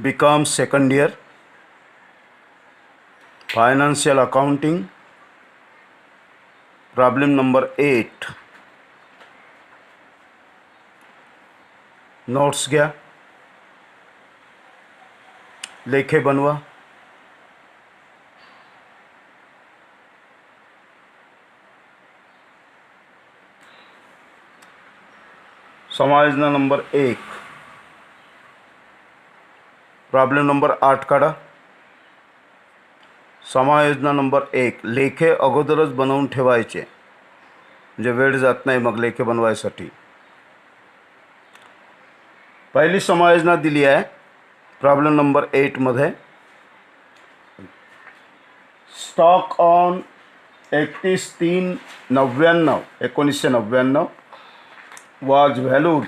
BCom second year, Financial Accounting, problem number 8. Notes घ्या, लेखे बनवा. समायोजना नंबर 1. प्रॉब्लेम नंबर 8 काढा. समायोजना नंबर 1. लेखे अगोदरच बनवून ठेवायचे म्हणजे वेळ जात नाही मग लेखे बनवायसाठी. पहिली समायोजना दिली आहे प्रॉब्लेम नंबर 8 मध्ये. Stock on 31/3/1999 was valued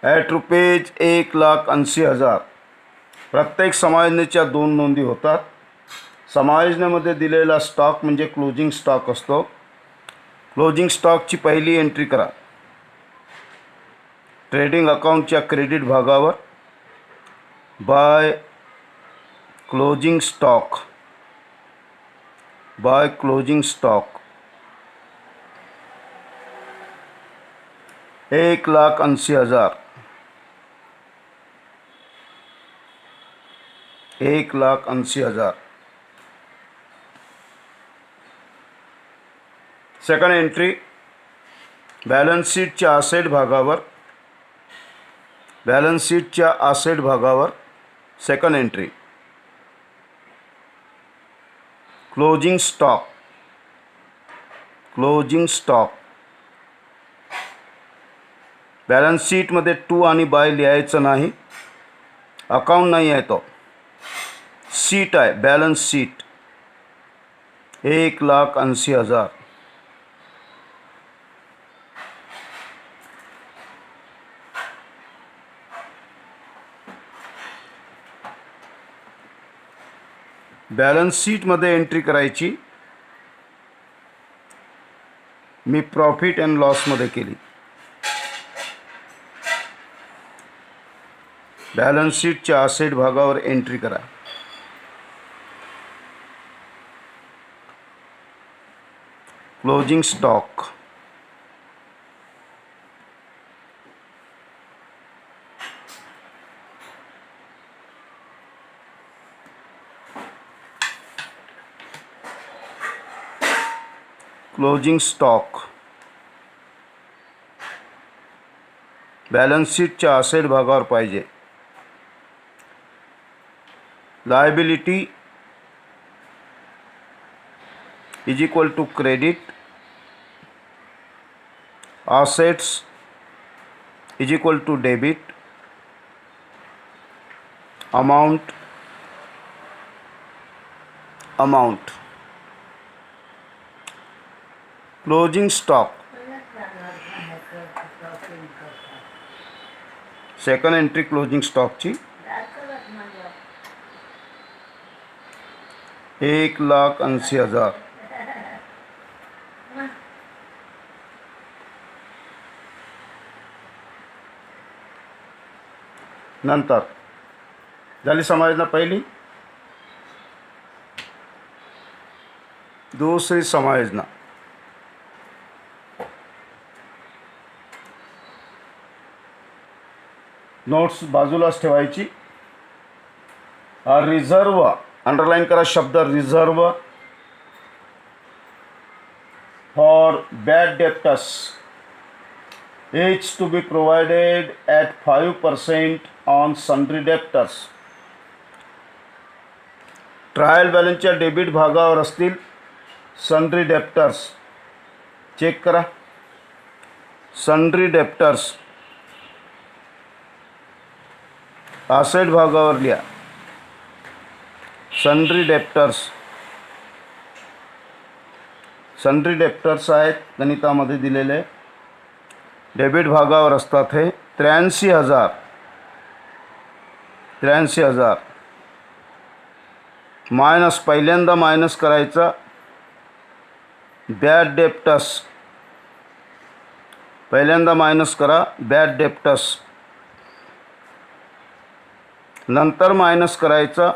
at rupees 1,80,000. प्रत्येक समायोजनेच्या 2 नोंदी होतात. समायोजनेमध्ये दिलेला स्टॉक म्हणजे क्लोजिंग स्टॉक असतो. क्लोजिंग स्टॉकची पहिली एंट्री करा. ट्रेडिंग अकाउंटच्या क्रेडिट भागावर by closing stock 1,80,000. 1,80,000. Second entry balance शीटच्या आसेट भागावर second entry closing stock. Balance शीटमध्ये टू आणि बाय लिहायचं नाही. अकाउंट नाही आहे तो, शीट आहे, बॅलन्स शीट. 1,80,000. बॅलन्स शीटमध्ये एंट्री करायची. मी प्रॉफिट अँड लॉसमध्ये केली. बॅलन्स शीटच्या आसेट भागावर एंट्री करा. Closing stock. Closing stock balance शीटच्या आसेट भागावर पाहिजे. Liability is equal to credit. assets is equal to debit. amount closing stock. Second entry closing स्टॉकची 1,80,000. नंतर झाली समायोजना पहिली. दुसरी समायोजना नोट्स बाजूलाच ठेवायची. रिझर्व अंडरलाईन करा शब्द reserve for bad debtors is to be provided at 5% on sundry debtors. Trial बॅलन्सच्या डेबिट भागावर असतील सन्ड्री डेप्टर्स. चेक करा. सन्ड्री डेप्टर्स आसेट भागावर लिहा. सन्ड्री डेप्टर्स आहेत गणितामध्ये दिलेले. डेबिट भागावर असतात हे 83,000. मायनस पहिल्यांदा मायनस करायचा बॅड डेप्टर्स. पहिल्यांदा मायनस करा बॅड डेप्टर्स. नंतर मायनस करायचा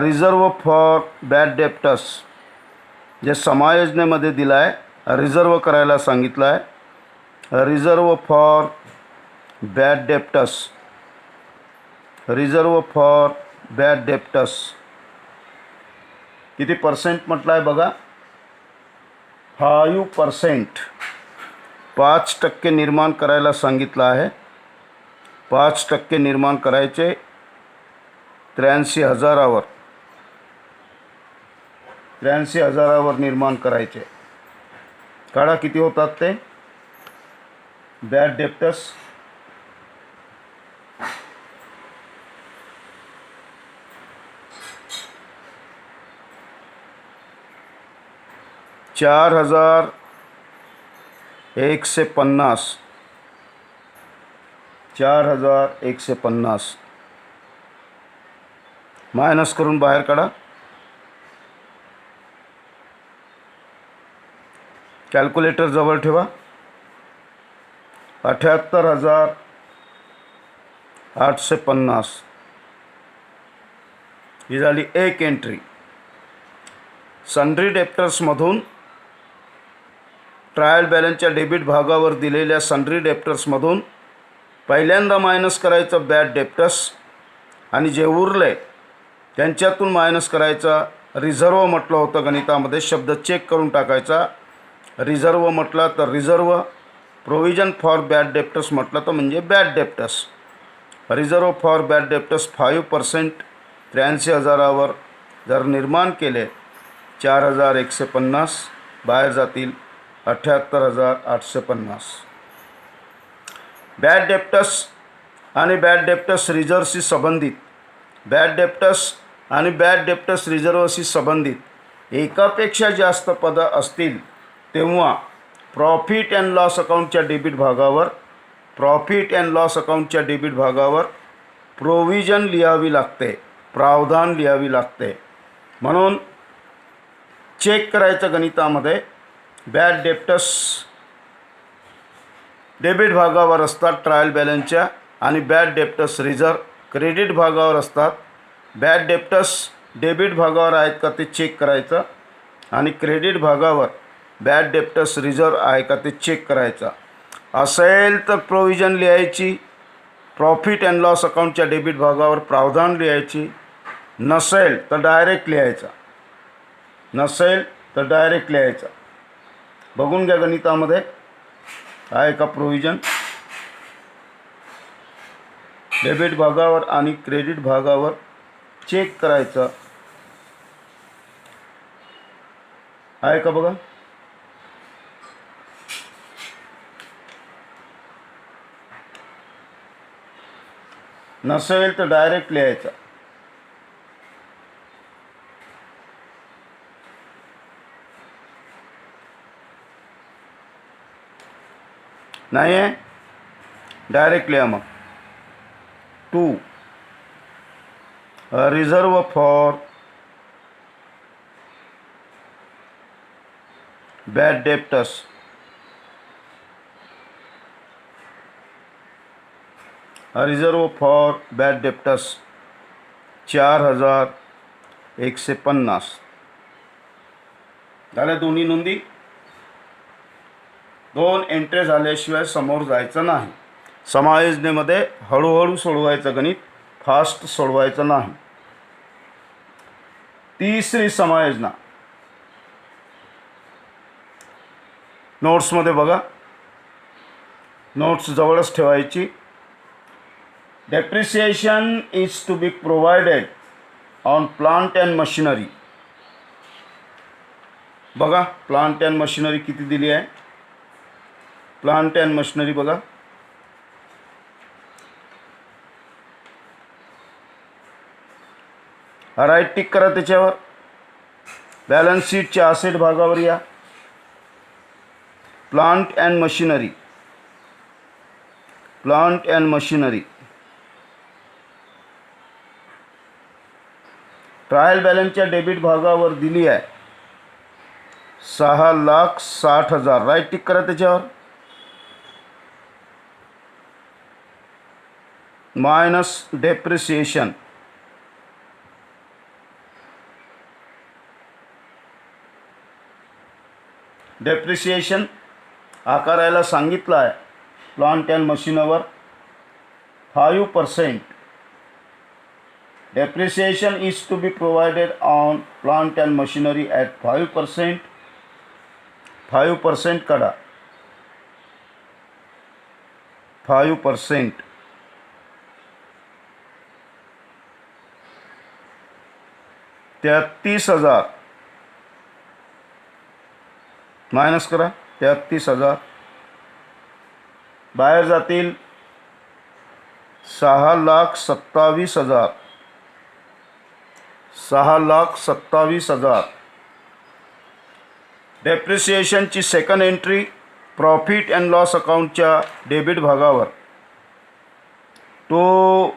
रिझर्व फॉर बॅड डेप्टर्स, जे समायोजनेमध्ये दिला आहे, रिझर्व करायला सांगितलं आहे. Reserve for bad debtors, reserve for bad debtors किती पर्सेंट म्हटलं आहे बघा, 5%. 5% निर्माण करायला सांगितलं आहे. 5% निर्माण करायचे 83,000वर, 83,000वर निर्माण करायचे. काढा किती होतात ते बॅड डेप्टर्स. $4,150, 4,150 मायनस करून बाहेर काढा. कॅल्क्युलेटर जवळ ठेवा. 78,850 ही झाली एक एंट्री. सन्ड्री डेप्टर्समधून ट्रायल बॅलन्सच्या डेबिट भागावर दिलेल्या सन्ड्री डेप्टर्समधून पहिल्यांदा मायनस करायचं बॅड डेप्टर्स, आणि जे उरले त्यांच्यातून मायनस करायचा रिझर्व म्हटलं होतं गणितामध्ये, शब्द चेक करून टाकायचा. रिझर्व म्हटलं तर reserve, provision for bad debtors म्हटलं तर म्हणजे bad debtors. Reserve for bad debtors 5% 83,000वर जर निर्माण केले 4,150, बाहेर जातील 78,850. बॅड डेप्टर्स आणि बॅड डेप्टर्स रिझर्वशी संबंधित, बॅड डेप्टर्स आणि बॅड डेप्टर्स रिझर्वशी संबंधित एकापेक्षा जास्त पदं असतील तेव्हा प्रॉफिट अँड लॉस अकाउंटच्या डेबिट भागावर, प्रॉफिट अँड लॉस अकाउंटच्या डेबिट भागावर प्रोव्हिजन लिहावी लागते, प्रावधान लिहावी लागते. म्हणून चेक करायचं गणितामध्ये, बॅड डेप्टर्स डेबिट भागावर असतात ट्रायल बॅलन्सच्या, आणि बॅड डेप्टर्स रिझर्व क्रेडिट भागावर असतात. बॅड डेप्टर्स डेबिट भागावर आहेत का ते चेक करायचं, आणि क्रेडिट भागावर बॅड डेप्टर्स रिझर्व आहे का ते चेक करायचं. असेल तर प्रोव्हिजन लिहायची, प्रॉफिट अँड लॉस अकाउंटच्या डेबिट भागावर प्रावधान लिहायची. नसेल तर डायरेक्ट लिहायचा, नसेल तर डायरेक्ट लिहायचा. बघून घ्या गणितामध्ये आहे का प्रोव्हिजन. डेबिट भागावर आणि क्रेडिट भागावर चेक करायचं आहे का बघा. नसेल तर डायरेक्ट लिहायचा. नाही आहे डायरेक्ट लिहा. मग 2 reserve for bad debtors, reserve for bad debtors 4,150 झाल्या. दोन्ही नोंदी. 2 एंट्री झाल्याशिवाय समोर जायचं नाही. समायोजनेमध्ये हळूहळू सोडवायचं गणित, फास्ट सोडवायचं नाही. तिसरी समायोजना नोट्समध्ये बघा, नोट्स जवळच ठेवायची. Depreciation is to be provided on plant and machinery. बघा प्लांट अँड मशिनरी किती दिली आहे. प्लांट अँड मशिनरी बघा, राईट टिक करा त्याच्यावर. बॅलन्स शीटच्या असेट भागावर या. Plant and machinery, plant and machinery. Trial बॅलन्सच्या डेबिट भागावर दिली आहे 6,60,000. राईट टिक करा त्याच्यावर. Minus depreciation. डेप्रिसिएशन आकारायला सांगितलं आहे प्लांट अँड मशीनवर 5%. Depreciation is to be provided on plant and machinery at 5%. 5% काढा. 5%. 33,000 मायनस करा. 33,000 बाहेर जातील 6,27,000. 6,27,000. डेप्रिसिएशनची second entry profit and loss अकाउंटच्या डेबिट भागावर. तो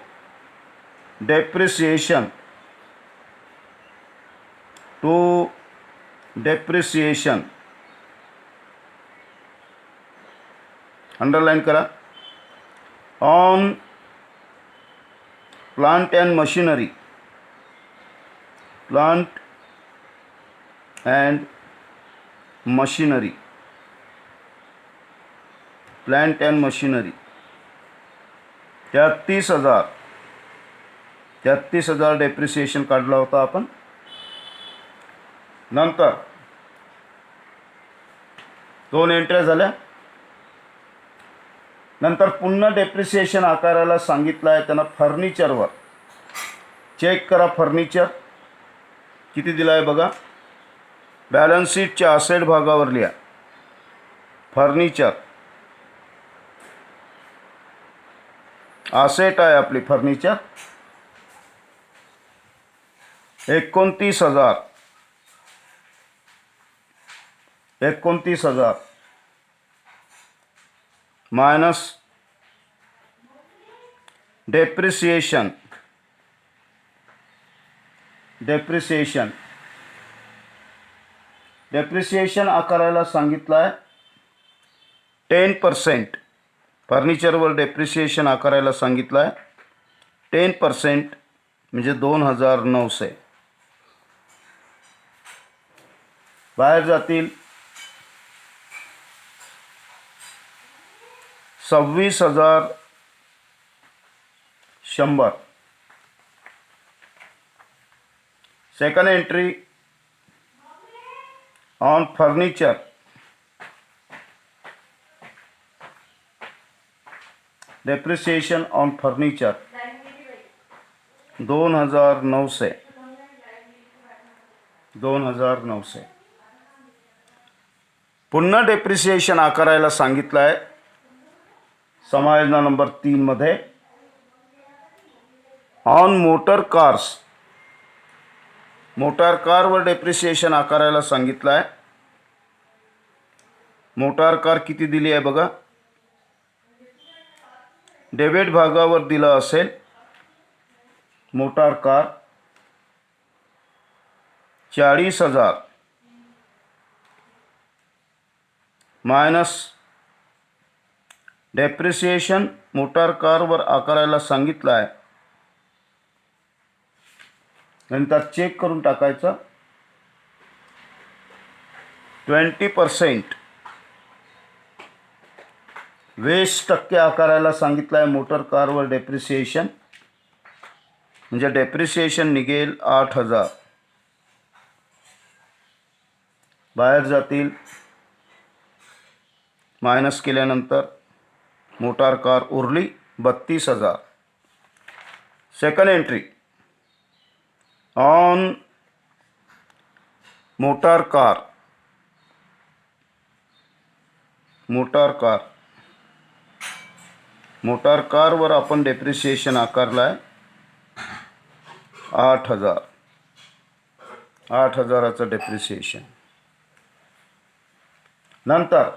डेप्रिसिएशन अंडरलाइन करा. On plant and machinery. Plant and machinery. Plant and machinery 33,000 depreciation काढला होता आपण. नंतर 2 एंट्र्या झाल्या. नंतर पुन्हा डेप्रिसिएशन आकाराला सांगितलं आहे त्यांना फर्निचरवर. चेक करा फर्निचर किती दिलं आहे बघा. बॅलन्स शीटच्या असेट भागावर लिहा फर्निचर. असेट आहे आपली फर्निचर 29,000. 29,000 minus depreciation. डेप्रिसिएशन आकाराला सांगितलं आहे 10%. फर्निचरवर डेप्रिसिएशन आकाराला सांगितलं आहे 10% म्हणजे 2,900. बाहेर जातील 26,100. Second entry on furniture. Depreciation on furniture 2,900. 2,900. पुन्हा डेप्रिसिएशन आकारायला सांगितलं आहे समायोजना नंबर 3 मध्ये ऑन मोटर कार्स. मोटार कारवर डेप्रिसिएशन आकारायला सांगितलं आहे. मोटार कार किती दिली आहे बघा. डेबिट भागावर दिलं असेल motor car 40,000 minus depreciation motor कारवर आकारायला सांगितलं आहे. नंतर चेक करून टाकायचं 20%. 20% आकारायला सांगितलं आहे मोटर कारवर डेप्रिसिएशन म्हणजे डेप्रिसिएशन निघेल 8,000. बाहेर जातील मायनस केल्यानंतर मोटार कार उरली 32,000. Second entry on motor car. Motor कारवर आपण डेप्रिसिएशन आकारला आहे 8,000. 8,000चं डेप्रिसिएशन. नंतर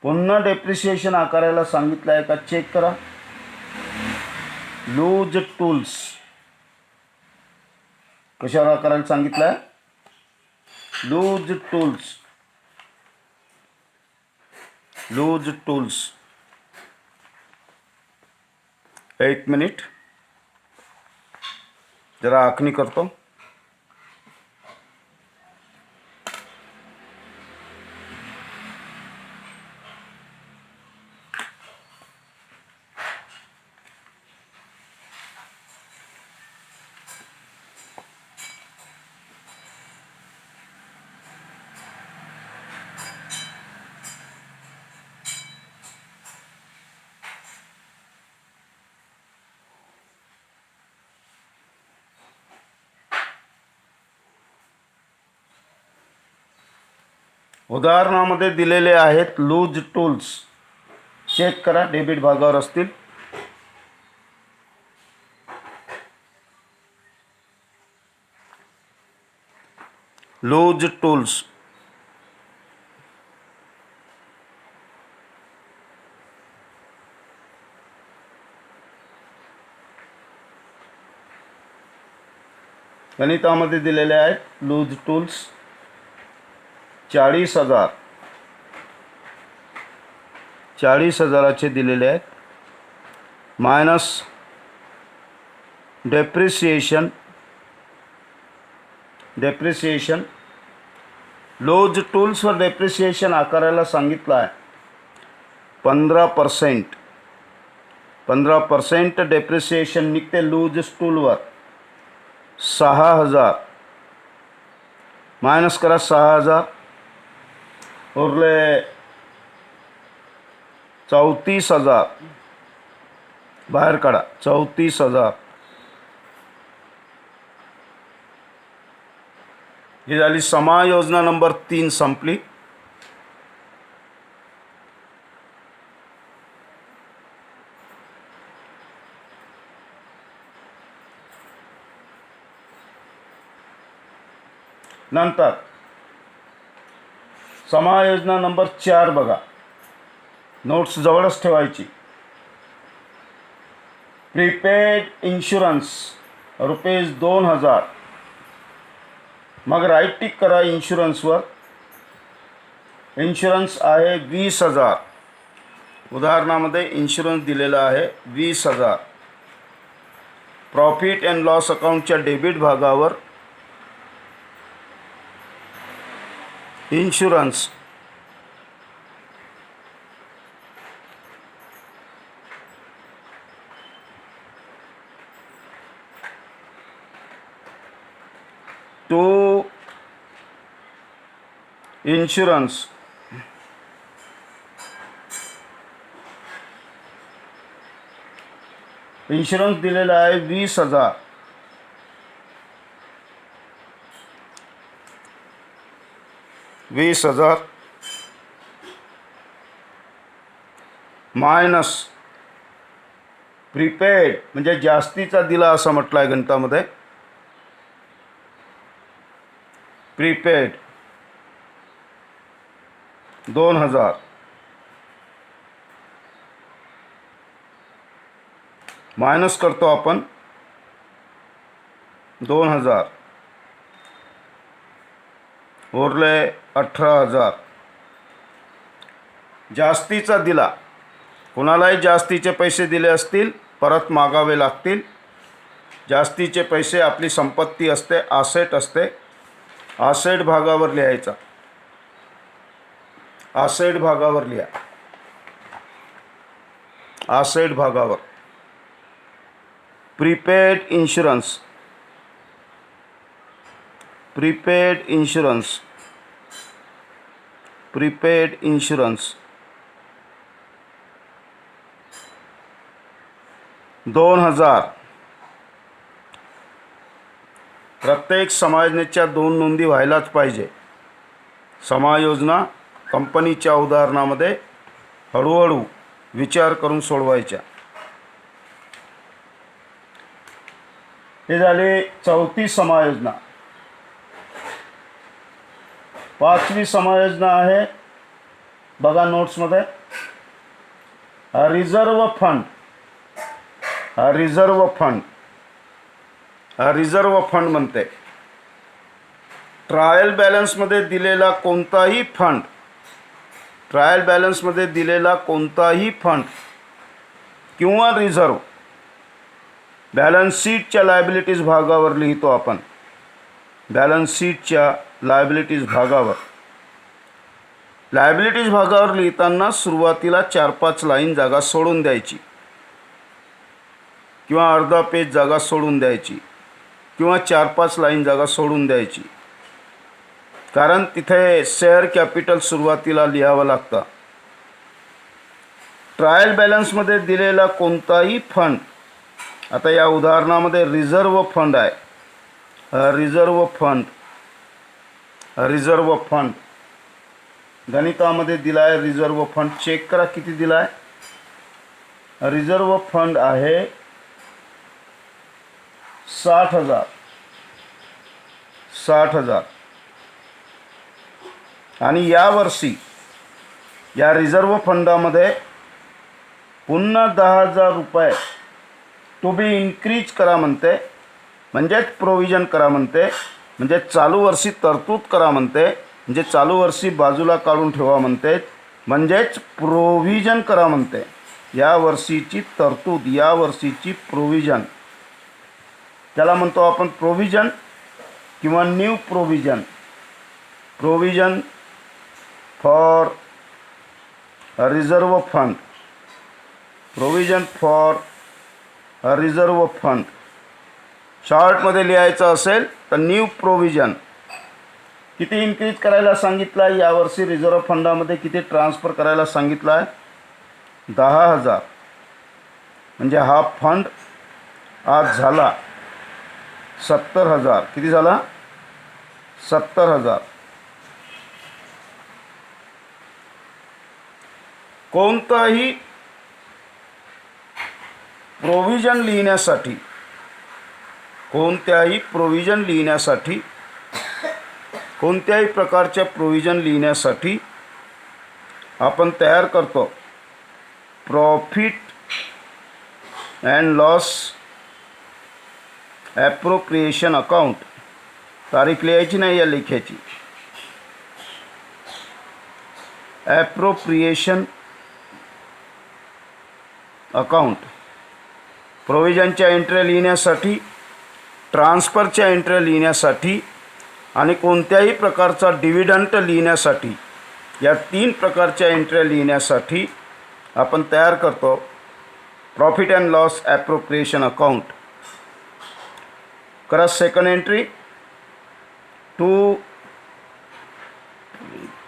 पुन्हा डेप्रिसिएशन आकारायला सांगितलं आहे का चेक करा. लूज टूल्स कशावर आकारायला सांगितलं आहे. लूज टूल्स एक मिनिट, जरा आखणी करतो. उदाहरणामध्ये दिलेले आहेत लूज टूल्स. चेक करा, डेबिट भागावर असतील. लूज टूल्स गणितामध्ये दिलेले आहेत. लूज टूल्स 40,000 40,000चे दिलेले आहेत. Minus depreciation. लूज टूल्सवर डेप्रिसिएशन आकारायला सांगितलं आहे 15%. 15% डेप्रिसिएशन निघते लूज टूलवर. 6,000 मायनस करा. 6,000 उरले 34,000. बाहेर काढा. 34,000 ही झाली समायोजना नंबर 3 संपली. नंतर समायोजना नंबर 4 बघा. नोट्स जवळच ठेवायची. Prepaid insurance ₹2,000. मग राईट टिक करा इन्शुरन्सवर. इन्शुरन्स आहे 20,000. उदाहरणामध्ये इन्शुरन्स दिलेला आहे 20,000. प्रॉफिट अँड लॉस अकाउंटच्या डेबिट भागावर इन्शुरन्स टू इन्शुरन्स दिलेला आहे 20,000. मायनस प्रीपेड म्हणजे जास्तीचा दिला असं म्हटलं आहे गणितामध्ये. प्रीपेड 2,000 मायनस करतो आपण. 2,000 उरले 18,000. जास्तीचा दिला. कुणालाही जास्तीचे पैसे दिले असतील परत मागावे लागतील. जास्तीचे पैसे आपली संपत्ती असते, आसेट असते. आसेट भागावर लिहायचा. आसेट भागावर लिहा. आसेट भागावर प्रीपेड इन्शुरन्स. 2,000. प्रत्येक समायोजनेच्या 2 नोंदी व्हायलाच पाहिजे. समायोजना कंपनीच्या उदाहरणामध्ये हळूहळू विचार करून सोडवायच्या. हे झाले 4थी समायोजना. 5वी समायोजना आहे बघा नोट्समध्ये. Reserve fund. रिझर्व फंड म्हणते ट्रायल बॅलन्समध्ये दिलेला कोणताही फंड. किंवा रिझर्व बॅलन्स शीटच्या लायबिलिटीज भागावर लिहितो आपण. बॅलन्स शीटच्या लायबिलिटीज भागावर. लायबिलिटीज भागावर लिहिताना सुरुवातीला 4-5 लाईन जागा सोडून द्यायची किंवा अर्धा पेज जागा सोडून द्यायची किंवा 4-5 लाईन जागा सोडून द्यायची, कारण तिथे शेअर कॅपिटल सुरुवातीला लिहावं लागतं. ट्रायल बॅलन्समध्ये दिलेला कोणताही फंड, आता या उदाहरणामध्ये रिझर्व फंड आहे, रिझर्व फंड गणितामध्ये दिला आहे. रिझर्व फंड चेक करा किती दिला आहे. रिझर्व फंड आहे 60,000 आणि यावर्षी या रिझर्व फंडामध्ये पुन्हा 10,000 रुपये टू बी इन्क्रीज करा म्हणते, म्हणजेच प्रोव्हिजन करा म्हणते, म्हणजे चालू वर्षी तरतूद करा म्हणते, म्हणजे चालू वर्षी बाजूला काढून ठेवा म्हणते, म्हणजेच प्रोव्हिजन करा म्हणते. या वर्षीची तरतूद, या वर्षीची प्रोव्हिजन, त्याला म्हणतो आपण प्रोव्हिजन किंवा new provision. Provision for reserve fund, provision for reserve fund. शॉर्टमध्ये लिहायचं असेल तर न्यू प्रोव्हिजन. किती इन्क्रीज करायला सांगितलं आहे यावर्षी रिझर्व फंडामध्ये, किती ट्रान्सफर करायला सांगितलं आहे? 10,000. म्हणजे हा फंड आज झाला 70,000. किती झाला? 70,000. कोणताही प्रोव्हिजन लिहिण्यासाठी, कोणत्याही प्रकारच्या प्रोव्हिजन लिहिण्यासाठी आपण तयार करतो profit and loss appropriation account. तारीख लिहायची नाही या लेख्याची. ॲप्रोप्रिएशन अकाउंट. प्रोव्हिजनच्या एंट्री लिहिण्यासाठी, ट्रान्सफरच्या एंट्री लिहिण्यासाठी आणि कोणत्याही प्रकारचा डिव्हिडंट लिहिण्यासाठी, या 3 प्रकारच्या एंट्री लिहिण्यासाठी आपण तयार करतो profit and loss appropriation account. करा second entry to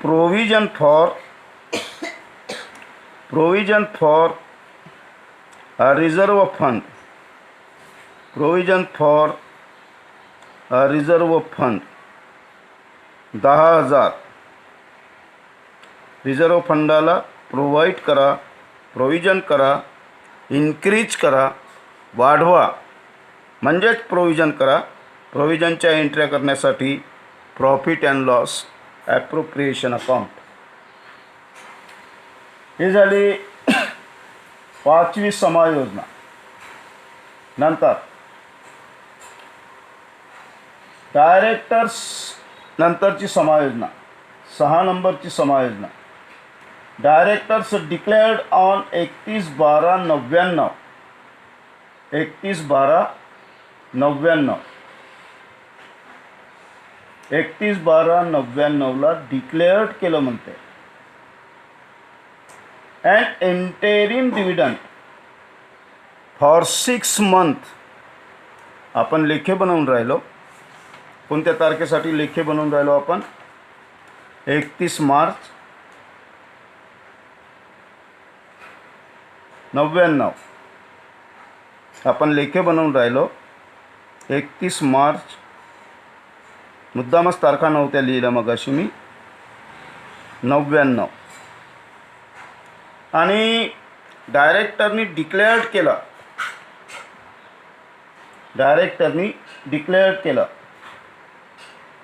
provision for reserve fund. Provision for reserve fund 10,000 reserve फंडाला प्रोव्हाइड करा, प्रोव्हिजन करा, इन्क्रीज करा, वाढवा, म्हणजेच प्रोव्हिजन करा. प्रोव्हिजनच्या एंट्र्या करण्यासाठी profit and loss appropriation account. ही झाली 5वी समायोजना. नंतर डायरेक्टर्स नंतरची समायोजना, 6 नंबरची समायोजना. Directors declared on 31/12/99. 31/12/99ला डिक्लेअर्ड केलं म्हणते. And interim dividend for 6 month. आपण लेखे बनवून राहिलो. कोणत्या तारखेसाठी लेखे बनवून राहिलो आपण? 31 मार्च 99. आपण लेखे बनवून राहिलो 31 मार्च. मुद्दामच तारखा नव्हत्या लिहिल्या मगाशी मी. 99. आणि डायरेक्टरनी डिक्लेअर्ड केलं.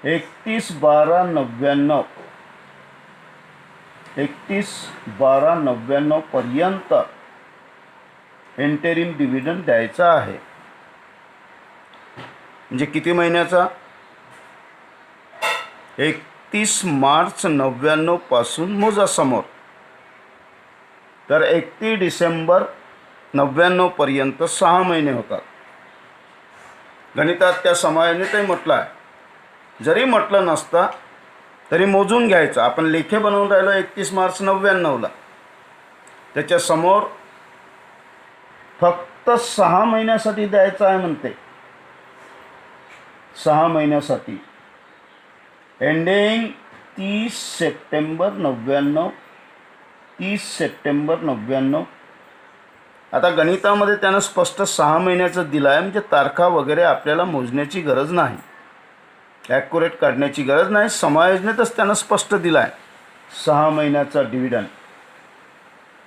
31/12/99. 31/12/99 पर्यंत इंटेरिम डिव्हिडंड द्यायचा आहे. म्हणजे किती महिन्याचा? 31 मार्च 99 पासून मोजा समोर. तर 31 डिसेंबर 99 पर्यंत 6 महिने होतात. गणितात त्या समायोजनेतही म्हटलं आहे. जरी म्हटलं नसतं तरी मोजून घ्यायचं. आपण लेखे बनवून राहिलो 31 मार्च 99ला. त्याच्यासमोर फक्त 6 महिन्यासाठी द्यायचं आहे म्हणते. 6 महिन्यासाठी एंडिंग 30 सप्टेंबर 99. 30 सप्टेंबर 99. आता गणितामध्ये त्यानं स्पष्ट 6 महिन्याचं दिलं आहे, म्हणजे तारखा वगैरे आपल्याला मोजण्याची गरज नाही, ॲक्युरेट काढण्याची गरज नाही. समायोजनेतच त्यानं स्पष्ट दिला आहे 6 महिन्याचा डिव्हिडंड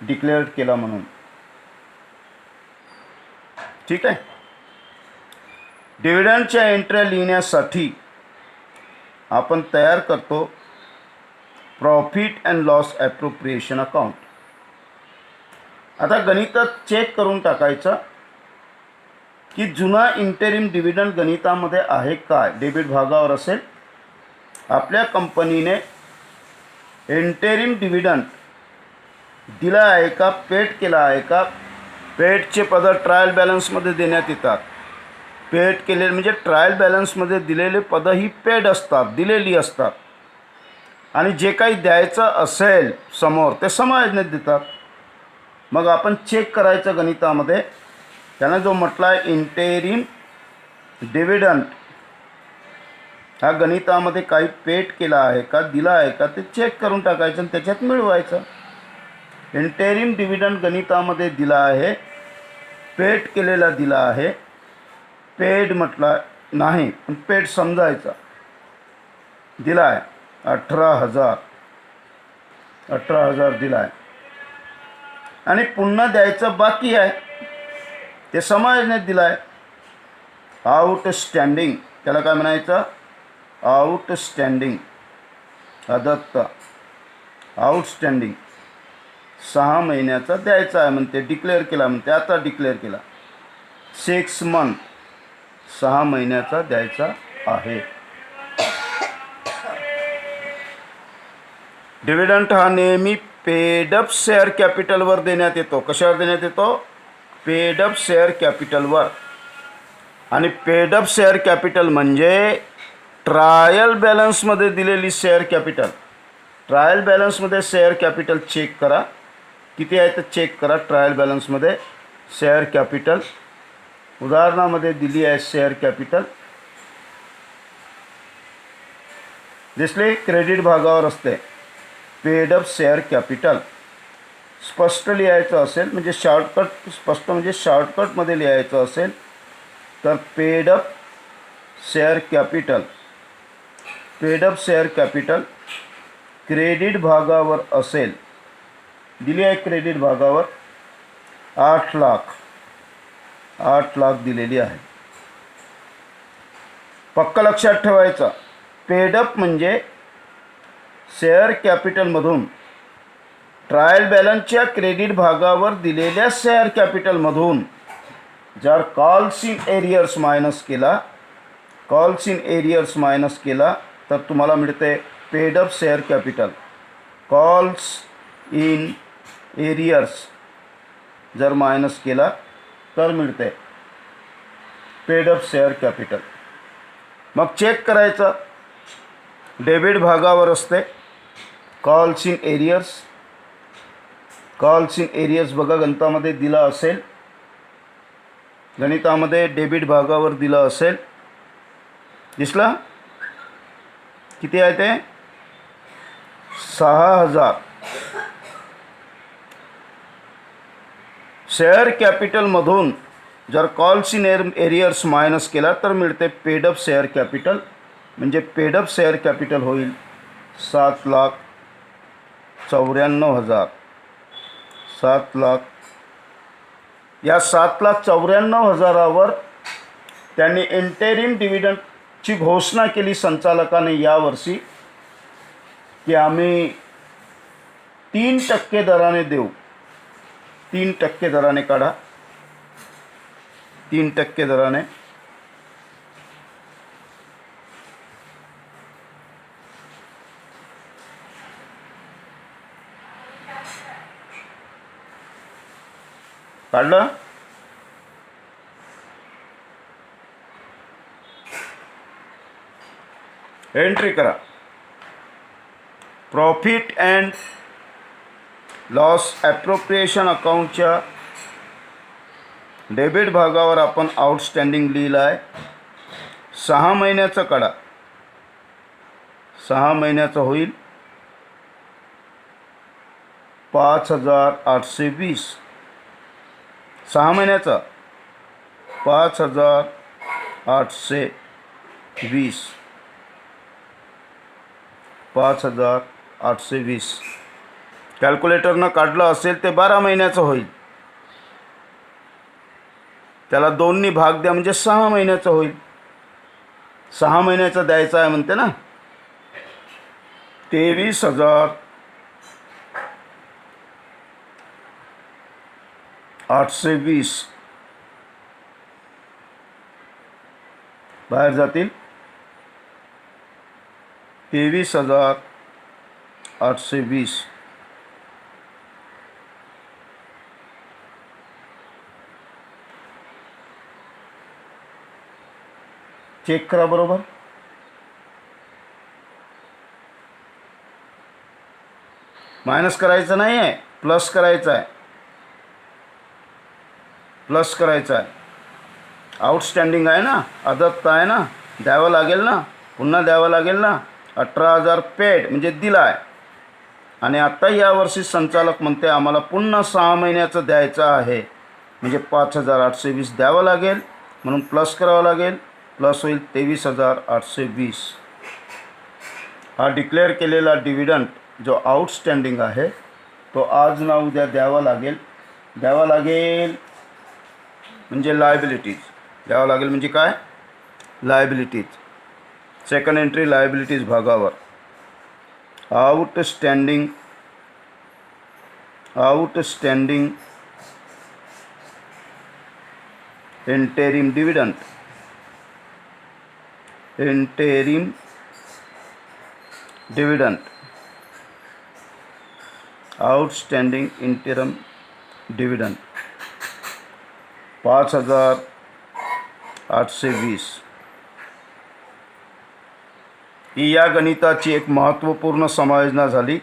डिक्लेअर केला म्हणून. ठीक आहे. डिव्हिडंडच्या एंट्र्या लिहिण्यासाठी आपण तयार करतो profit and loss appropriation account. आता गणितात चेक करून टाकायचं की जुना इंटेरिम डिव्हिडंड गणितामध्ये आहे काय. डेबिट भागावर असेल. आपल्या कंपनीने इंटेरिम डिव्हिडंड दिला आहे का, पेड केला आहे का. पेडचे पद ट्रायल बॅलन्समध्ये देण्यात येतात. पेड केलेले म्हणजे ट्रायल बॅलन्समध्ये दिलेले पदं ही पेड असतात, दिलेली असतात. आणि जे काही द्यायचं असेल समोर ते समायोजनेत देतात. मग आपण चेक करायचं गणितामध्ये. त्यानं जो म्हटला आहे इंटेरिम डिव्हिडंड, हा गणितामध्ये काही पेड केला आहे का, दिला आहे का, ते चेक करून टाकायचं आणि त्याच्यात मिळवायचं. इंटेरिम डिव्हिडंड गणितामध्ये दिला आहे, पेड केलेला दिला आहे. पेड म्हटला नाही पण पेड समजायचा. दिला आहे 18,000 दिला आहे आणि पुन्हा द्यायचं बाकी आहे, ते समायोजनेत दिला आहे. आउटस्टँडिंग, त्याला काय म्हणायचं, आउटस्टँडिंग अदत्त आउटस्टँडिंग 6 महिन्याचा द्यायचा आहे म्हणते. डिक्लेअर केला म्हणते, आता डिक्लेअर केला. 6 मंथ 6 महिन्याचा द्यायचा आहे. डिव्हिडंड हा नेहमी पेडअप शेअर कॅपिटलवर देण्यात येतो. कशावर देण्यात येतो, पेडअप शेअर कॅपिटलवर. आणि पेडअप शेअर कॅपिटल म्हणजे ट्रायल बॅलन्समध्ये दिलेली शेअर कॅपिटल. ट्रायल बॅलन्समध्ये शेअर कॅपिटल चेक करा किती आहे तर चेक करा. ट्रायल बॅलन्समध्ये शेअर कॅपिटल उदाहरणामध्ये दिली आहे शेअर कॅपिटल. दिसले, क्रेडिट भागावर असते पेडअप शेअर कॅपिटल. स्पष्ट लिहायचं असेल म्हणजे शॉर्टकट, स्पष्ट म्हणजे शॉर्टकटमध्ये लिहायचं असेल तर paid up share capital. Paid up share capital credit भागावर असेल, दिली आहे क्रेडिट भागावर 8 लाख दिलेली आहे. पक्क लक्षात ठेवायचं, पेडअप म्हणजे शेअर कॅपिटलमधून ट्रायल बॅलन्सच्या क्रेडिट भागावर दिलेल्या शेअर कॅपिटलमधून जर कॉल्स इन एरियर्स मायनस केला तर तुम्हाला मिळते paid up share capital. Calls in arrears जर मायनस केला तर मिळते पेडअप शेअर कॅपिटल. मग चेक करायचं, डेबिट भागावर असते कॉल्स इन एरियर्स बघा गणितामध्ये दिला असेल, गणितामध्ये डेबिट भागावर दिलं असेल. दिसला किती आहे ते 6,000. शेअर कॅपिटलमधून जर कॉल्स इन एरियर्स मायनस केला तर मिळते पेडअप शेअर कॅपिटल. म्हणजे पेडअप शेअर कॅपिटल होईल 7,94,000. 7,00,000. या 7,94,000वर त्यांनी इंटेरिम डिव्हिडंडची घोषणा केली संचालकाने यावर्षी की आम्ही 3% दराने देऊ. 3% दराने काढा, 3% दराने. काढलं. एंट्री करा. प्रॉफिट अँड लॉस ॲप्रोप्रिएशन अकाउंटच्या डेबिट भागावर आपण आउटस्टँडिंग लिहिलं आहे. 6 महिन्याचं काढा. 6 महिन्याचं होईल 5,820. 6 महिन्याचा 5,820. 5,820 कॅल्क्युलेटरनं काढलं असेल ते 12 महिन्याचं होईल. त्याला 2नी भाग द्या म्हणजे 6 महिन्याचं होईल. 6 महिन्याचं द्यायचं आहे म्हणते ना. 23,820 बाहेर जातील. 23,820. चेक करा बरोबर. मायनस करायचं नाही आहे, प्लस करायचं आहे. प्लस करायचं आहे. आउटस्टँडिंग आहे ना, अदत्त आहे ना, द्यावं लागेल ना, पुन्हा द्यावं लागेल ना. 18,000 पेड म्हणजे दिला आहे. आणि आत्ता यावर्षी संचालक म्हणते आम्हाला पुन्हा 6 महिन्याचं द्यायचं आहे म्हणजे 5,820 द्यावं लागेल. म्हणून प्लस करावं लागेल. प्लस होईल 23,820. हा डिक्लेअर केलेला डिव्हिडंड जो आउटस्टँडिंग आहे तो आज ना उद्या द्यावा लागेल. द्यावा लागेल म्हणजे लायबिलिटीज. द्यावं लागेल म्हणजे काय? लायबिलिटीज. सेकंड एंट्री लायबिलिटीज भागावर outstanding interim dividend. Interim dividend. Outstanding interim dividend 5,820. ही या गणिताची एक महत्त्वपूर्ण समायोजना झाली.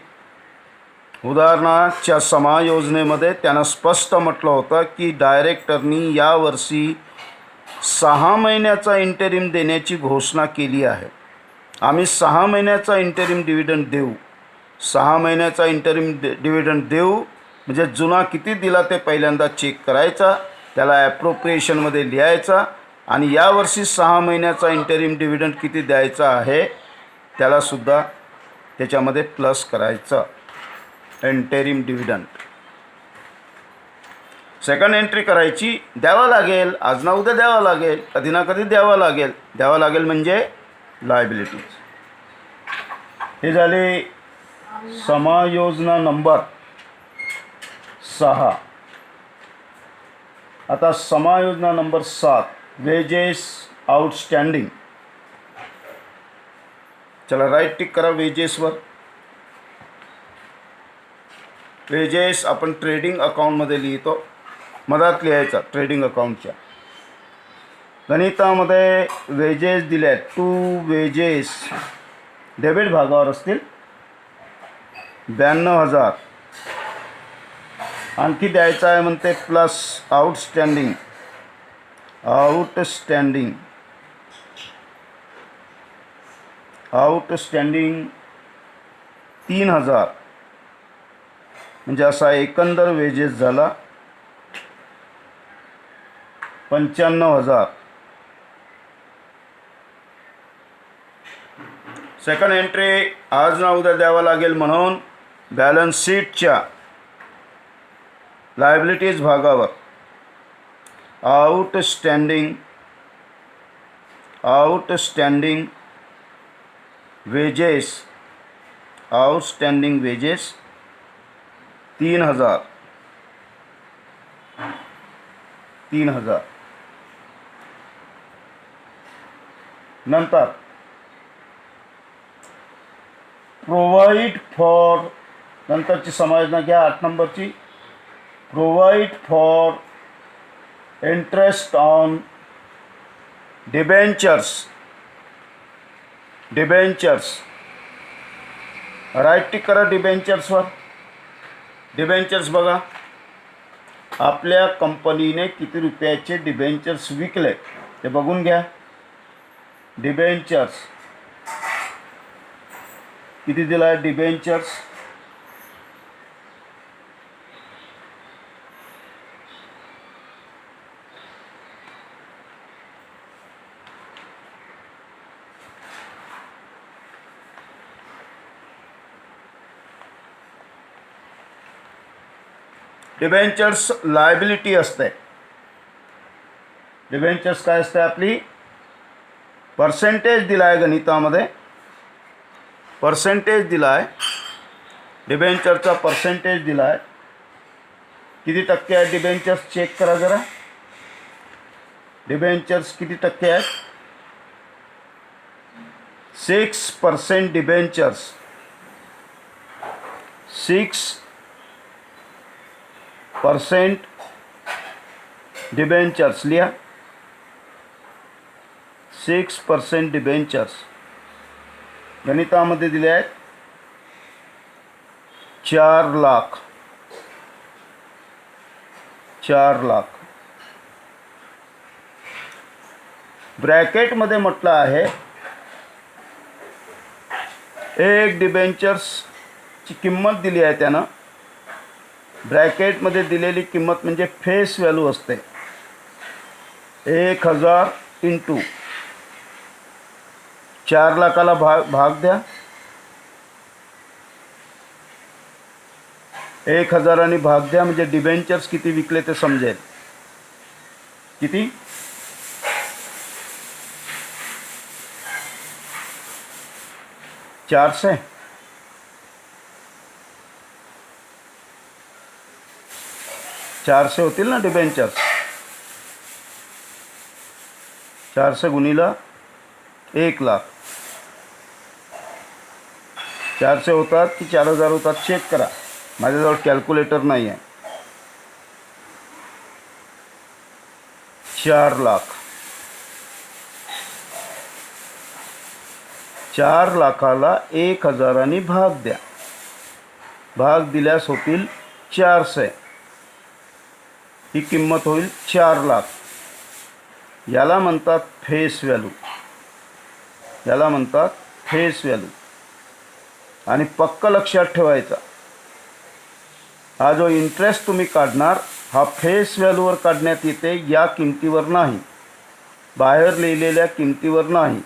उदाहरणाच्या समायोजनेमध्ये त्यानं स्पष्ट म्हटलं होतं की डायरेक्टरनी यावर्षी 6 महिन्याचा इंटेरिम देण्याची घोषणा केली आहे. आम्ही 6 महिन्याचा इंटेरिम डिव्हिडंड देऊ. 6 महिन्याचा इंटेरिम डिव्हिडंड देऊ म्हणजे जुना किती दिला ते पहिल्यांदा चेक करायचा, त्याला ॲप्रोप्रिएशनमध्ये लिहायचा आणि यावर्षी 6 महिन्याचा इंटेरिम डिव्हिडंड किती द्यायचा आहे त्यालासुद्धा त्याच्यामध्ये प्लस करायचं. Interim dividend. सेकंड एंट्री करायची. द्यावा लागेल, आज ना उद्या द्यावा लागेल, कधी ना कधी द्यावा लागेल. द्यावा लागेल म्हणजे लायबिलिटीज. हे झाले समायोजना नंबर 6. आता समायोजना नंबर 7 वेजेस आउटस्टँडिंग. चला राईट टिक करा वेजेसवर. वेजेस आपण ट्रेडिंग अकाउंटमध्ये लिहितो. मधात लिहायचा ट्रेडिंग अकाउंटच्या. गणितामध्ये वेजेस दिले आहेत. 2 वेजेस डेबिट भागावर असतील 92,000. आणखी द्यायचं आहे म्हणते प्लस आउटस्टँडिंग. आउटस्टँडिंग 3,000 म्हणजे असा एकंदर वेजेस झाला 95,000. सेकंड एंट्री आज ना उद्या द्यावा लागेल म्हणून बॅलन्स शीटच्या लायबिलिटीज भागावर आउटस्टँडिंग वेजेस 3,000. नंतर प्रोव्हाइड फॉर, नंतरची समायोजना घ्या 8 नंबरची. Provide for interest on debentures debentures, right tick करा डिबेंचर्सवर. डिबेंचर्स बघा, आपल्या कंपनीने किती रुपयाचे डिबेंचर्स विकले ते बघून घ्या. डिबेंचर्स किती दिला आहे डिबेंचर्स? डिबेंचर्स लायबिलिटी असते. डिबेंचर्स काय असते? आपली पर्सेंटेज दिला आहे गणितामध्ये, पर्सेंटेज दिला आहे. डिबेंचरचा पर्सेंटेज दिला आहे. किती टक्के आहे डिबेंचर्स? चेक करा जरा. डिबेंचर्स किती टक्के आहेत? 6% डिबेंचर्स. 6% डिबेंचर्स लिहा. 6% डिबेंचर्स गणितामध्ये दिले आहेत 4 लाख. 4 लाख. ब्रॅकेटमध्ये म्हटलं आहे एक डिबेंचर्सची किंमत दिली आहे त्यानं. ब्रॅकेटमध्ये दिलेली किंमत म्हणजे फेस व्हॅल्यू असते. 1000 इंटू 4 लाखाला भाग द्या. 1000 भाग द्या म्हणजे डिबेंचर्स किती विकले ते समजेल. किती? 400. 400 होतील ना डिबेंचर्स. 400 गुणिला 1 लाख. 400 होतात की 4000 होतात? चेक करा. माझ्याजवळ कॅल्क्युलेटर नाही आहे. 4 लाख. 4 लाखाला 1000 भाग द्या. भाग दिल्यास होतील 400. ही किंमत होईल 4 लाख. याला म्हणतात फेस व्हॅल्यू. याला म्हणतात फेस व्हॅल्यू. आणि पक्क लक्षात ठेवायचा, हा जो इंटरेस्ट तुम्ही काढणार हा फेस व्हॅल्यूवर काढण्यात येते, या किमतीवर नाही, बाहेर लिहिलेल्या किमतीवर नाही.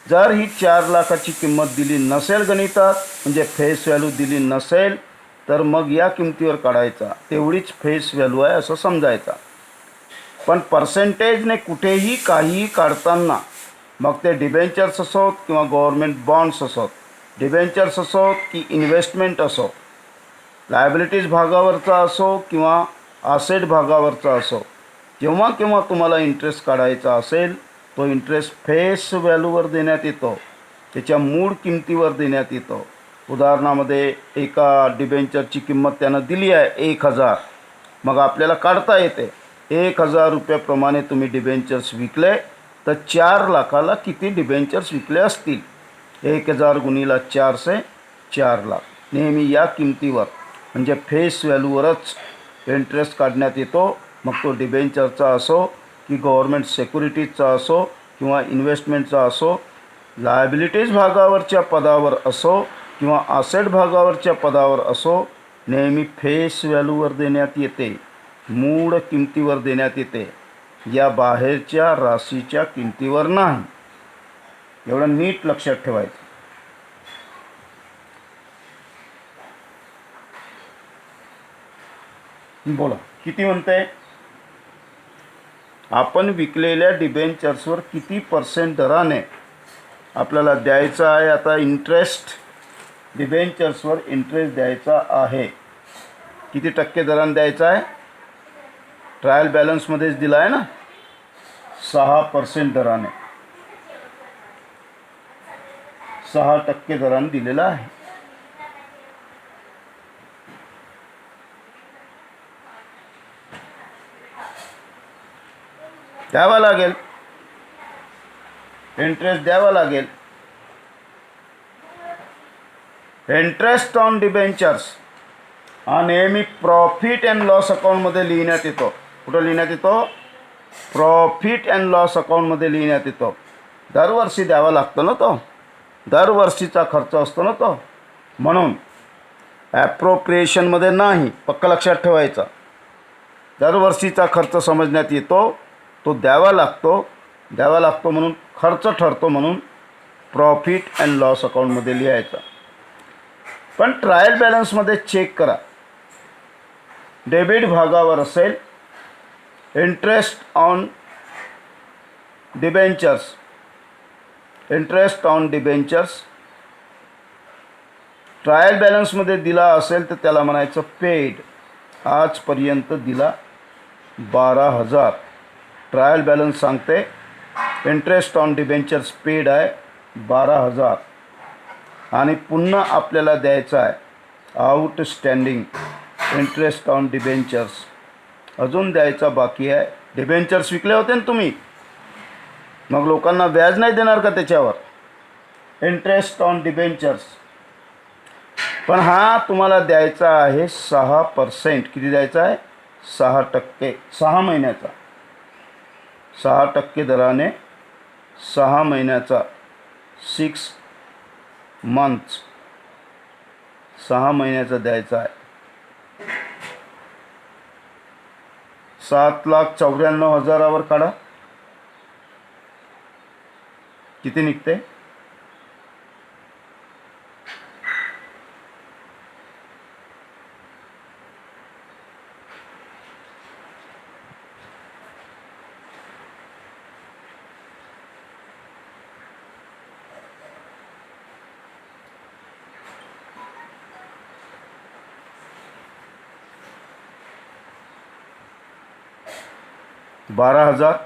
जर ही 4 लाखाची किंमत दिली नसेल गणितात, म्हणजे फेस व्हॅल्यू दिली नसेल, तर मग या किमतीवर काढायचा. तेवढीच फेस व्हॅल्यू आहे असं समजायचा. पण पर्सेंटेजने कुठेही काहीही काढताना, मग ते डिबेंचर्स असोत किंवा गव्हर्मेंट बॉन्ड्स असोत, डिबेंचर्स असोत की इन्व्हेस्टमेंट असो, लायबिलिटीज भागावरचा असो किंवा आसेट भागावरचा असो, जेव्हा केव्हा तुम्हाला इंटरेस्ट काढायचा असेल, तो इंटरेस्ट फेस व्हॅल्यूवर देण्यात येतो, त्याच्या मूळ किमतीवर देण्यात येतो. उदाहरणामध्ये एका डिबेंचरची किंमत त्यानं दिली आहे 1000. मग आपल्याला काढता येते 1000 रुपयाप्रमाणे तुम्ही डिबेंचर्स विकले तर 4 लाखाला किती डिबेंचर्स विकले असतील? 1000 गुणिला 400, 4 लाख. नेहमी या किमतीवर म्हणजे फेस व्हॅल्यूवरच इंटरेस्ट काढण्यात येतो. मग तो डिबेंचरचा असो की गव्हर्मेंट सिक्युरिटीजचा असो किंवा इन्व्हेस्टमेंटचा असो, लायबिलिटीज भागावरच्या पदावर असो किंवा आसेट भागावरच्या पदावर असो, नेहमी फेस व्हॅल्यूवर देण्यात येते, मूळ किमतीवर देण्यात येते, या बाहेरच्या राशीच्या किमतीवर नाही. एवढं नीट लक्षात ठेवायचं. बोला किती म्हणते? आपण विकलेल्या डिबेंचर्सवर किती पर्सेंट दराने आपल्याला द्यायचं आहे? आता इंटरेस्ट, डिबेंचर्सवर इंटरेस्ट द्यायचा आहे. किती टक्के दराने द्यायचा आहे? ट्रायल बॅलन्समध्येच दिला आहे ना, 6% दराने, 6% दराने दिलेला आहे. द्यावा लागेल, इंटरेस्ट द्यावा लागेल. इंटरेस्ट ऑन डिबेंचर्स हा नेहमी प्रॉफिट अँड लॉस अकाउंटमध्ये लिहिण्यात येतो. कुठं लिहिण्यात येतो? प्रॉफिट अँड लॉस अकाउंटमध्ये लिहिण्यात येतो. दरवर्षी द्यावा लागतो ना तो, दरवर्षीचा खर्च असतो ना तो, म्हणून ॲप्रोप्रिएशनमध्ये नाही. पक्का लक्षात ठेवायचा. दरवर्षीचा खर्च समजण्यात येतो, तो द्यावा लागतो म्हणून खर्च ठरतो, म्हणून प्रॉफिट अँड लॉस अकाउंटमध्ये लिहायचा. पण ट्रायल बॅलन्समध्ये चेक करा, डेबिट भागावर असेल interest on debentures, interest on debentures trial बॅलन्समध्ये दिला असेल तर त्याला म्हणायचं पेड. आजपर्यंत दिला 12,000. ट्रायल बॅलन्स सांगते इंटरेस्ट ऑन डिबेंचर्स पेड आहे 12,000 आणि पुन्हा आपल्याला द्यायचं आहे आउटस्टँडिंग इंटरेस्ट ऑन डिबेंचर्स. अजून द्यायचा बाकी आहे. डिबेंचर्स विकले होते ना तुम्ही, मग लोकांना व्याज नाही देणार का त्याच्यावर? Interest on debentures. पण हा तुम्हाला द्यायचा आहे 6%. किती द्यायचा आहे? 6%. 6 महिन्याचा, 6% दराने 6 महिन्याचा, 6 मंथ्स, 6 महिन्याचा द्यायचा आहे. 7,94,000 काढा, किती निघते? $12,000.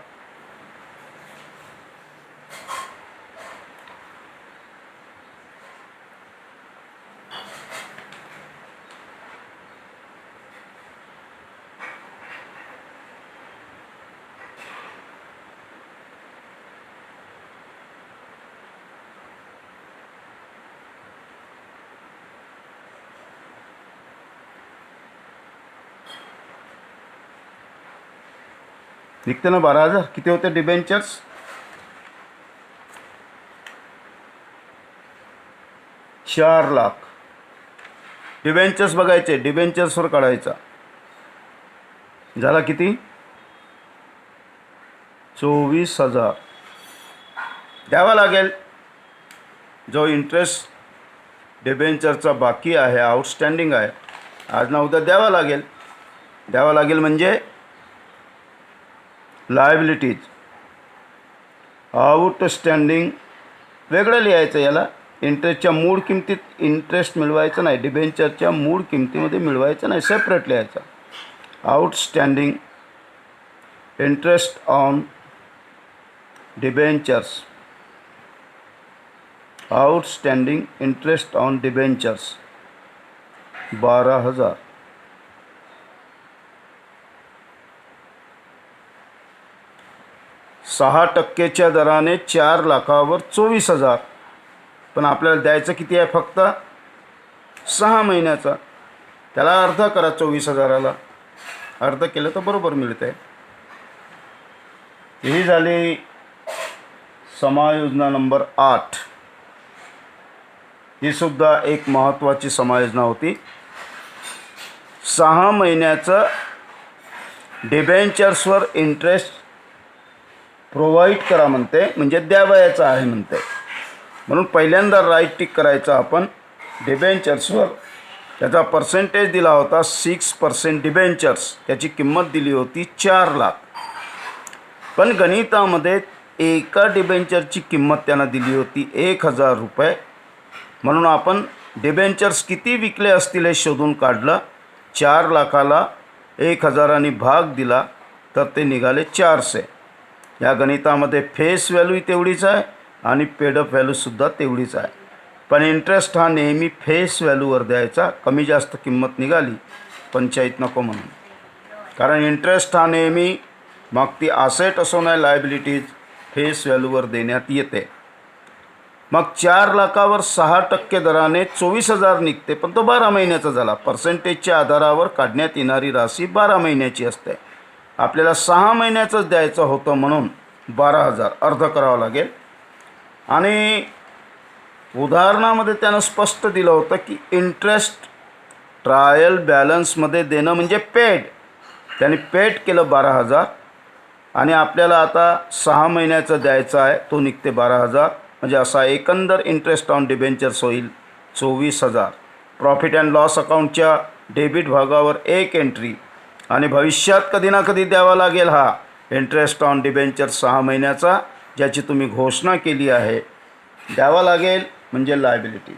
निघते ना 12,000. किती होते डिबेंचर्स? 4 लाख. डिबेंचर्स बघायचे, डिबेंचर्सवर काढायचा. झाला किती? 24,000 द्यावा लागेल. जो इंटरेस्ट डिबेंचरचा बाकी आहे, आउटस्टँडिंग आहे, आज ना उद्या द्यावा लागेल म्हणजे लायबिलिटीज. आउटस्टँडिंग वेगळं लिहायचं. याला इंटरेस्टच्या मूळ किमतीत इंटरेस्ट मिळवायचं नाही, डिबेंचरच्या मूळ किमतीमध्ये मिळवायचं नाही, सेपरेट लिहायचं. Outstanding interest on debentures, outstanding interest on debentures 12,000. 6%च्या दराने 4 लाखावर 24,000. पण आपल्याला द्यायचं किती आहे? फक्त 6 महिन्याचा. त्याला अर्ध करा 24,000ला. अर्ध केलं तर बरोबर मिळते. ही झाली समायोजना नंबर 8. ही सुद्धा एक महत्त्वाची समायोजना होती. 6 महिन्याचं डिबेंचर्सवर इंटरेस्ट प्रोव्हाइड करा म्हणते, म्हणजे द्यावयाचं आहे म्हणते. म्हणून पहिल्यांदा राईट टिक करायचं आपण डिबेंचर्सवर. त्याचा पर्सेंटेज दिला होता 6% डिबेंचर्स. त्याची किंमत दिली होती 4 लाख. पण गणितामध्ये एका डिबेंचरची किंमत त्यांना दिली होती 1,000 रुपये. म्हणून आपण डिबेंचर्स किती विकले असतील हे शोधून काढलं. 4 लाखाला 1,000 भाग दिला तर ते निघाले 400. या गणितामध्ये फेस व्हॅल्यू तेवढीच आहे आणि पेडअप व्हॅल्यूसुद्धा तेवढीच आहे. पण इंटरेस्ट हा नेहमी फेस व्हॅल्यूवर द्यायचा. कमी जास्त किंमत निघाली पंचायत नको म्हणून. कारण इंटरेस्ट हा नेहमी, मग ती असेट असो नाही लायबिलिटीज, फेस व्हॅल्यूवर देण्यात येते. मग 4,00,000वर 6% दराने 24,000 निघते, पण तो 12 महिन्याचा झाला. पर्सेंटेजच्या आधारावर काढण्यात येणारी राशी 12 महिन्याची असते. आपल्याला 6 महिन्याचंच द्यायचं होतं म्हणून 12,000 अर्ध करावं लागेल. आणि उदाहरणामध्ये त्यानं स्पष्ट दिलं होतं की इंटरेस्ट ट्रायल बॅलन्समध्ये देणं म्हणजे पेड. त्याने पेड केलं 12,000 आणि आपल्याला आता 6 महिन्याचं द्यायचं आहे, तो निघते 12,000. म्हणजे असा एकंदर इंटरेस्ट ऑन डिबेंचर्स होईल 24,000. प्रॉफिट अँड लॉस अकाउंटच्या डेबिट भागावर एक एंट्री आणि भविष्यात कधी ना कधी द्यावा लागेल हा इंटरेस्ट ऑन डिबेंचर्स 6 महिन्याचा, ज्याची तुम्ही घोषणा केली आहे, द्यावा लागेल म्हणजे liabilities.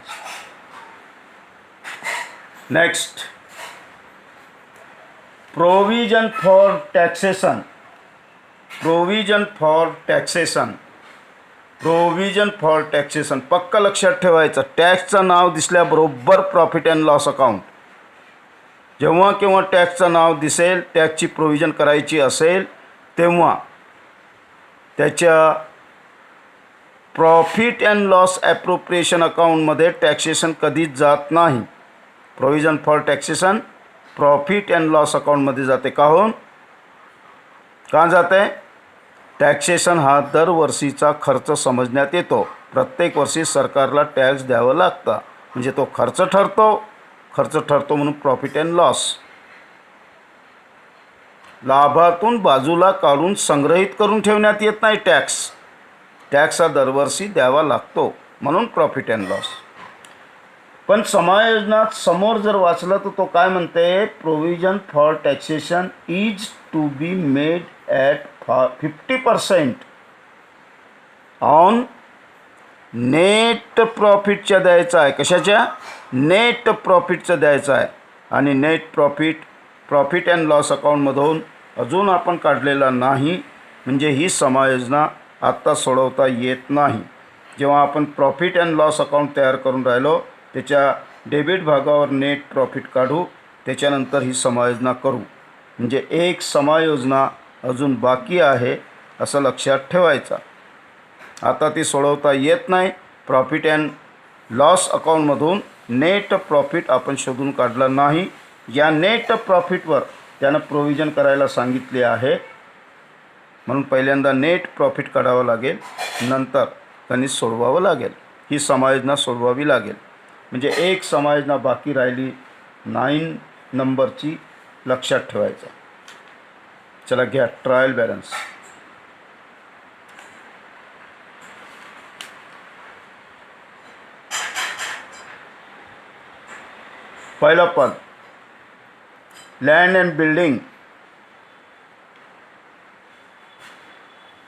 Next, provision for taxation. Provision for taxation. Provision for taxation पक्क लक्षात ठेवायचं. टॅक्सचं नाव दिसल्याबरोबर प्रॉफिट अँड लॉस अकाउंट. जेव्हा केव्हा टॅक्सचं नाव दिसेल, टॅक्सची प्रोव्हिजन करायची असेल, तेव्हा त्याच्या प्रॉफिट अँड लॉस ॲप्रोप्रिएशन अकाउंटमध्ये टॅक्सेशन कधीच जात नाही. Provision for taxation profit and loss अकाउंटमध्ये जाते. काहून का जाते? टॅक्सेशन हा दरवर्षीचा खर्च समजण्यात येतो. प्रत्येक वर्षी सरकारला टॅक्स द्यावं लागतं, म्हणजे तो खर्च ठरतो म्हणून प्रॉफिट अँड लॉस. लाभातून बाजूला काढून संग्रहित करून ठेवण्यात येत नाही टॅक्स. टॅक्स हा दरवर्षी द्यावा लागतो म्हणून प्रॉफिट अँड लॉस. पण समायोजनात समोर जर वाचलं तर तो काय म्हणते? Provision for taxation is to be made at 50% on net प्रॉफिटच्या द्यायचा आहे. कशाच्या? नेट प्रॉफिटचं द्यायचं आहे. आणि नेट प्रॉफिट अँड लॉस अकाउंटमधून अजून आपण काढलेला नाही, म्हणजे ही समायोजना आत्ता सोडवता येत नाही. जेव्हा आपण प्रॉफिट अँड लॉस अकाउंट तयार करून राहिलो, त्याच्या डेबिट भागावर नेट प्रॉफिट काढू, त्याच्यानंतर ही समायोजना करू. म्हणजे एक समायोजना अजून बाकी आहे असं लक्षात ठेवायचं. आता ती सोडवता येत नाही. प्रॉफिट अँड लॉस अकाउंटमधून नेट प्रॉफिट आपण शोधून काढला नाही. या नेट प्रॉफिटवर त्यानं प्रोव्हिजन करायला सांगितले आहे, म्हणून पहिल्यांदा नेट प्रॉफिट काढावं लागेल, नंतर त्यांनी सोडवावं लागेल. ही समायोजना सोडवावी लागेल. म्हणजे एक समायोजना बाकी राहिली 9 नंबरची, लक्षात ठेवायचं. चला घ्या ट्रायल बॅलन्स. पहिला पद लँड अँड बिल्डिंग.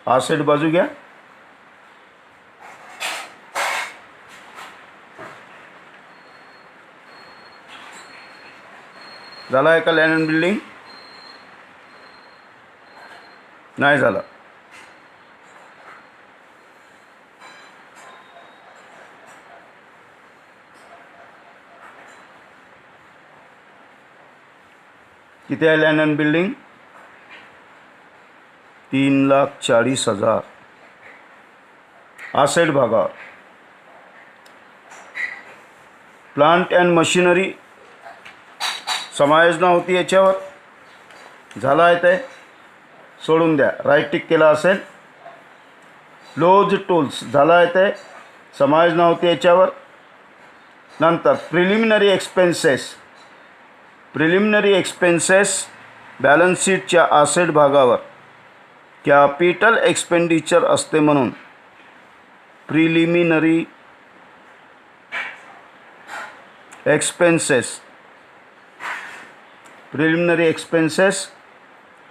आसेट बाजू घ्या. झाला आहे का लँड अँड बिल्डिंग? नाही झालं. किती आहे लँड अँड बिल्डिंग? 3,40,000. आसेट भागावर प्लांट अँड मशिनरी समायोजना होती याच्यावर. झाला आहे ते सोडून द्या, राईट टिक केला असेल. लोज टूल्स झाला आहे ते समायोजना होती याच्यावर. नंतर प्रिलिमिनरी एक्सपेन्सेस बॅलन्स शीटच्या आसेट भागावर कॅपिटल एक्सपेंडिचर असते, म्हणून प्रिलिमिनरी एक्सपेन्सेस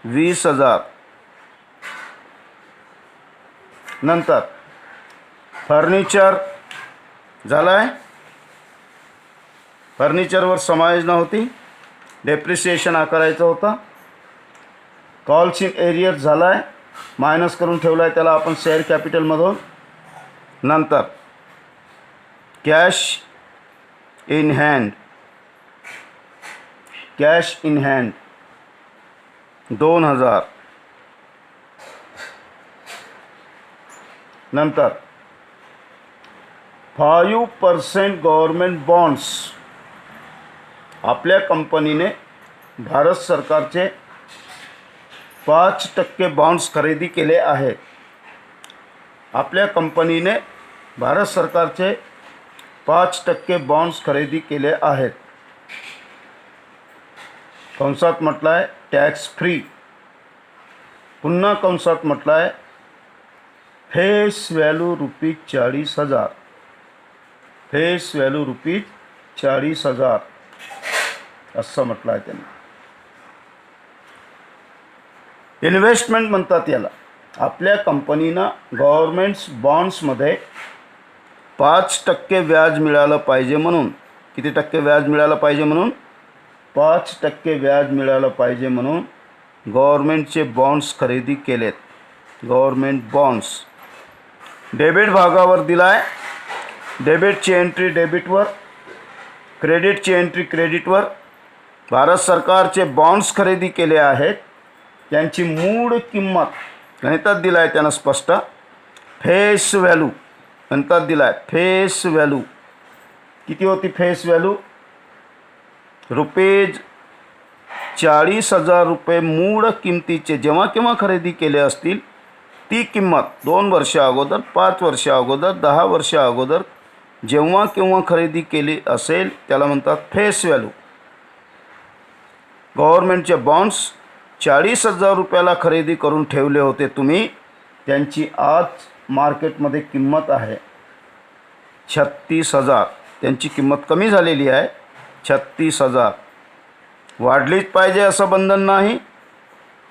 20,000. नंतर फर्निचर झाला आहे. फर्निचरवर समायोजना होती, डेप्रिसिएशन आकारायचं होतं. कॉल्स इन एरियर झाला आहे, मायनस करून ठेवला आहे त्याला आपण शेअर कॅपिटलमधून. नंतर कॅश इन हँड 2,000. नंतर 5% गव्हर्मेंट बॉन्ड्स आपल्या कंपनीने भारत सरकारचे 5% बॉन्ड्स खरेदी केले आहेत. आपल्या कंपनीने भारत सरकारचे 5% बॉन्ड्स खरेदी केले आहेत. कंसात म्हटलं आहे टॅक्स फ्री. पुन्हा कंसात म्हटलं आहे फेस व्हॅल्यू ₹40,000. फेस व्हॅल्यू ₹40,000 असं म्हटलं आहे त्यांनी. इन्व्हेस्टमेंट म्हणतात याला. आपल्या कंपनीनं गव्हर्मेंट्स बॉन्ड्समध्ये 5% व्याज मिळालं पाहिजे म्हणून. किती टक्के व्याज मिळालं पाहिजे म्हणून? 5% व्याज मिळालं पाहिजे म्हणून गव्हर्मेंटचे बॉन्ड्स खरेदी केलेत. गव्हर्मेंट बॉन्ड्स डेबिट भागावर दिला आहे. डेबिटची एंट्री डेबिटवर, क्रेडिटची एंट्री क्रेडिटवर. भारत सरकारचे बॉन्ड्स खरेदी केले आहेत. त्यांची मूळ किंमत गणितात दिला आहे त्यानं स्पष्ट. फेस व्हॅल्यू गणितात दिला आहे. फेस व्हॅल्यू किती होती? फेस व्हॅल्यू ₹40,000 मूळ किमतीचे जेव्हा केव्हा खरेदी केले असतील ती किंमत 2 वर्ष अगोदर, 5 वर्ष अगोदर, 10 वर्ष अगोदर जेव्हा केव्हा खरेदी केली असेल त्याला म्हणतात फेस व्हॅल्यू. गव्हर्मेंटचे बॉन्ड्स ₹40,000 खरेदी करून ठेवले होते तुम्ही. त्यांची आज मार्केटमध्ये किंमत आहे 36,000. त्यांची किंमत कमी झालेली आहे 36,000. वाढलीच पाहिजे असं बंधन नाही.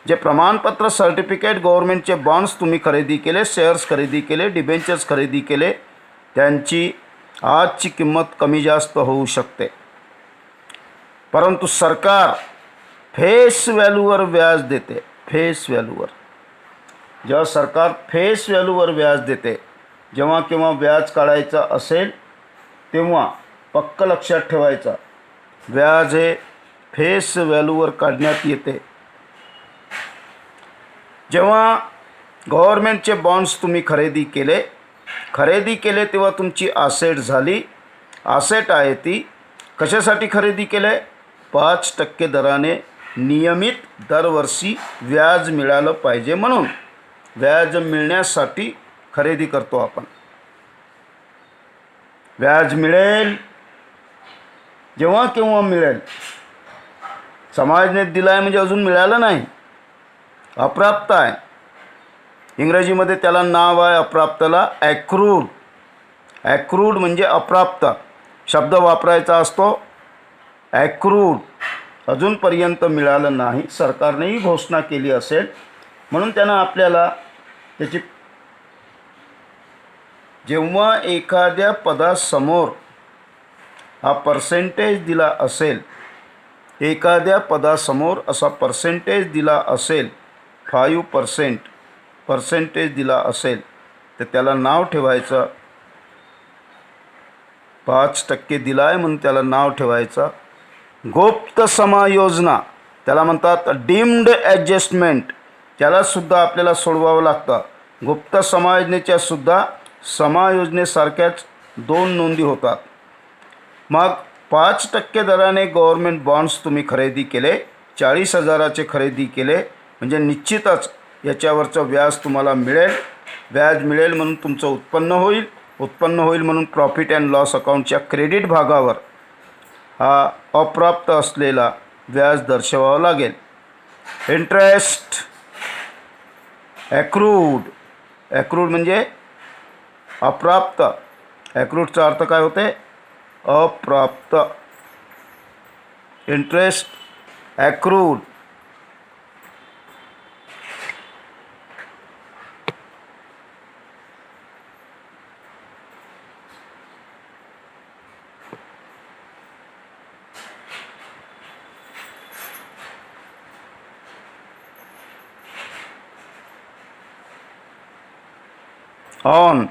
जे प्रमाणपत्र सर्टिफिकेट गव्हर्मेंटचे बॉन्ड्स तुम्ही खरेदी केले, शेअर्स खरेदी केले, डिबेंचर्स खरेदी केले, त्यांची आजची किंमत कमी जास्त होऊ शकते. परंतु सरकार फेस व्हॅल्यूवर व्याज देते. फेस व्हॅल्यूवर जेव्हा सरकार फेस व्हॅल्यूवर व्याज देते, जेव्हा केव्हा व्याज काढायचं असेल तेव्हा पक्क लक्षात ठेवायचं व्याज हे फेस व्हॅल्यूवर काढण्यात येते. जेव्हा गव्हर्मेंटचे बॉन्ड्स तुम्ही खरेदी केले तेव्हा तुमची आसेट झाली. आसेट आहे ती कशासाठी खरेदी केले? 5% दराने नियमित दरवर्षी व्याज मिळालं पाहिजे म्हणून. व्याज मिळण्यासाठी खरेदी करतो आपण. व्याज मिळेल जेव्हा केव्हा मिळेल. समाजने दिला आहे म्हणजे अजून मिळालं नाही, अप्राप्त आहे. इंग्रजीमध्ये त्याला नाव आहे अप्राप्तला ॲक्रूड. ॲक्रूड म्हणजे अप्राप्त शब्द वापरायचा असतो. ॲक्रूड अजूनपर्यंत मिळालं नाही. सरकारनेही घोषणा केली असेल म्हणून त्यानं आपल्याला त्याची जेव्हा एखाद्या पदासमोर हा पर्सेंटेज दिला असेल, एखाद्या पदासमोर असा पर्सेंटेज दिला असेल 5% पर्सेंटेज दिला असेल तर त्याला नाव ठेवायचं 5% दिला आहे म्हणून त्याला नाव ठेवायचं गुप्त समायोजना. त्याला म्हणतात डीम्ड ॲडजस्टमेंट. त्यालासुद्धा आपल्याला सोडवावं लागतं. गुप्त समायोजनेच्या सुद्धा समायोजनेसारख्याच 2 नोंदी होतात. मग 5% दराने गव्हर्मेंट बॉन्ड्स तुम्ही खरेदी केले, 40,000चे खरेदी केले म्हणजे निश्चितच याच्यावरचं व्याज तुम्हाला मिळेल. व्याज मिळेल म्हणून तुमचं उत्पन्न होईल. उत्पन्न होईल म्हणून प्रॉफिट अँड लॉस अकाउंटच्या क्रेडिट भागावर हा अप्राप्त असलेला व्याज दर्शवावा लागेल. इंटरेस्ट ॲक्रूड. ॲक्रूड म्हणजे अप्राप्त. ॲक्रूडचा अर्थ काय होते? अप्राप्त. इंटरेस्ट ॲक्रूड. ऑन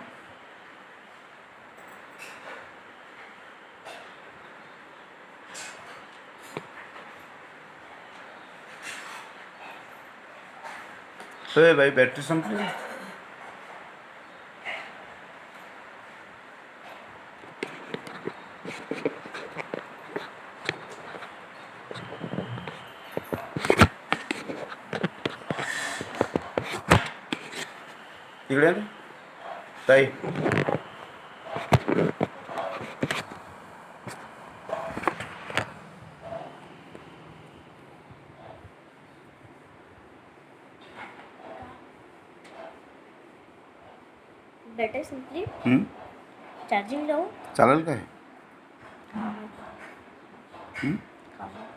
भाई बॅटरी संपली. तिकडे ना. ताई बेटर सिंपली हं? चार्जिंग लावू. चालेल काय? खाऊ.